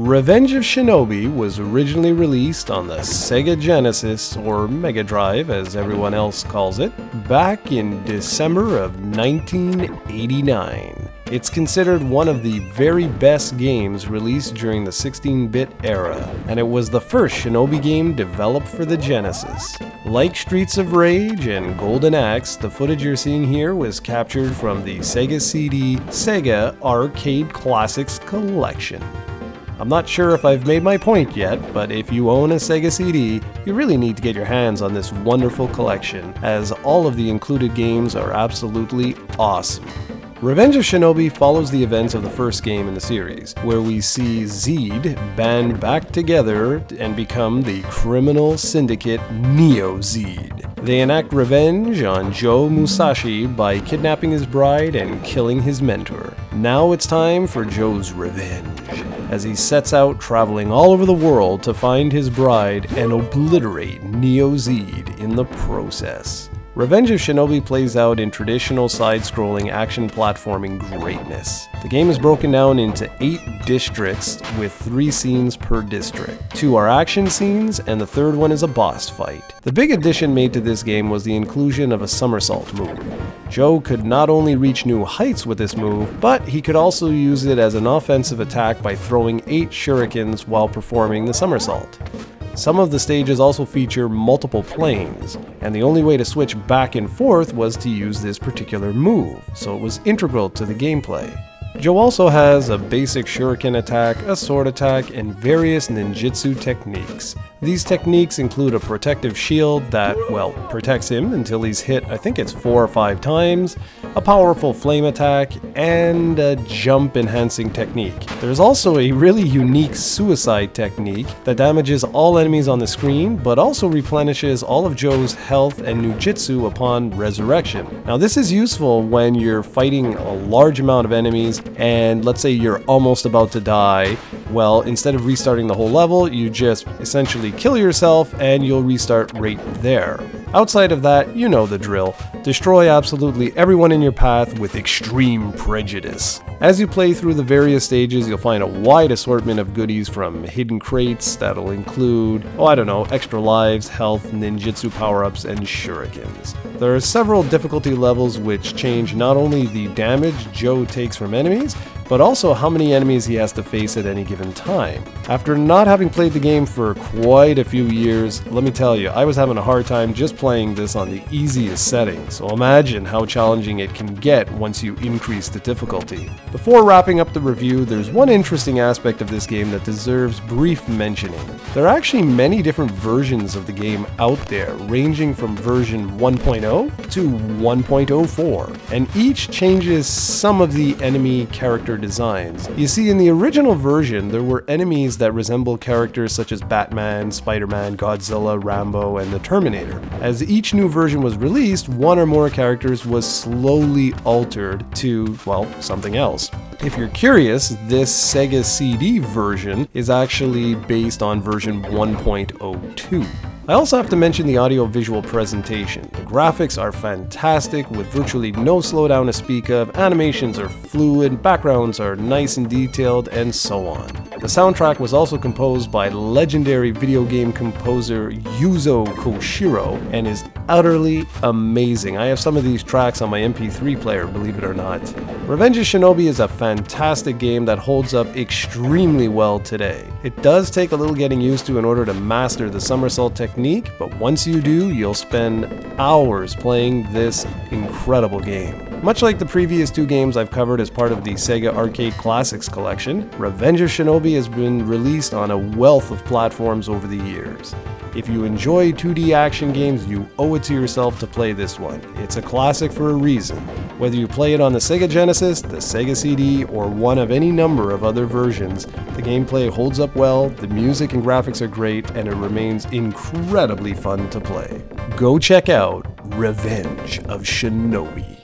Revenge of Shinobi was originally released on the Sega Genesis, or Mega Drive as everyone else calls it, back in December of 1989. It's considered one of the very best games released during the 16-bit era, and it was the first Shinobi game developed for the Genesis. Like Streets of Rage and Golden Axe, the footage you're seeing here was captured from the Sega CD Sega Arcade Classics Collection. I'm not sure if I've made my point yet, but if you own a Sega CD, you really need to get your hands on this wonderful collection, as all of the included games are absolutely awesome. Revenge of Shinobi follows the events of the first game in the series, where we see Zed band back together and become the criminal syndicate Neo-Zed. They enact revenge on Joe Musashi by kidnapping his bride and killing his mentor. Now it's time for Joe's revenge, as he sets out traveling all over the world to find his bride and obliterate Neo-Zed in the process. Revenge of Shinobi plays out in traditional side-scrolling action platforming greatness. The game is broken down into 8 districts with 3 scenes per district. 2 are action scenes and the third one is a boss fight. The big addition made to this game was the inclusion of a somersault move. Joe could not only reach new heights with this move, but he could also use it as an offensive attack by throwing 8 shurikens while performing the somersault. Some of the stages also feature multiple planes, and the only way to switch back and forth was to use this particular move, so it was integral to the gameplay. Joe also has a basic shuriken attack, a sword attack, and various ninjutsu techniques. These techniques include a protective shield that, well, protects him until he's hit, I think it's 4 or 5 times, a powerful flame attack, and a jump enhancing technique. There's also a really unique suicide technique that damages all enemies on the screen, but also replenishes all of Joe's health and ninjutsu upon resurrection. Now this is useful when you're fighting a large amount of enemies and let's say you're almost about to die. Well, instead of restarting the whole level, you just essentially kill yourself and you'll restart right there. Outside of that, you know the drill. Destroy absolutely everyone in your path with extreme prejudice. As you play through the various stages, you'll find a wide assortment of goodies from hidden crates that'll include, extra lives, health, ninjutsu power-ups, and shurikens. There are several difficulty levels which change not only the damage Joe takes from enemies, but also how many enemies he has to face at any given time. After not having played the game for quite a few years, let me tell you, I was having a hard time just playing this on the easiest settings, so imagine how challenging it can get once you increase the difficulty. Before wrapping up the review, there's one interesting aspect of this game that deserves brief mentioning. There are actually many different versions of the game out there, ranging from version 1.0 to 1.04, and each changes some of the enemy character designs. You see, in the original version, there were enemies that resemble characters such as Batman, Spider-Man, Godzilla, Rambo, and the Terminator. As each new version was released, one or more characters was slowly altered to, well, something else. If you're curious, this Sega CD version is actually based on version 1.02. I also have to mention the audio-visual presentation. The graphics are fantastic with virtually no slowdown to speak of, animations are fluid, backgrounds are nice and detailed, and so on. The soundtrack was also composed by legendary video game composer Yuzo Koshiro and is utterly amazing. I have some of these tracks on my MP3 player, believe it or not. Revenge of Shinobi is a fantastic game that holds up extremely well today. It does take a little getting used to in order to master the somersault technique, but once you do, you'll spend hours playing this incredible game. Much like the previous 2 games I've covered as part of the Sega Arcade Classics collection, Revenge of Shinobi has been released on a wealth of platforms over the years. If you enjoy 2D action games, you owe it to yourself to play this one. It's a classic for a reason. Whether you play it on the Sega Genesis, the Sega CD, or one of any number of other versions, the gameplay holds up well, the music and graphics are great, and it remains incredibly fun to play. Go check out Revenge of Shinobi.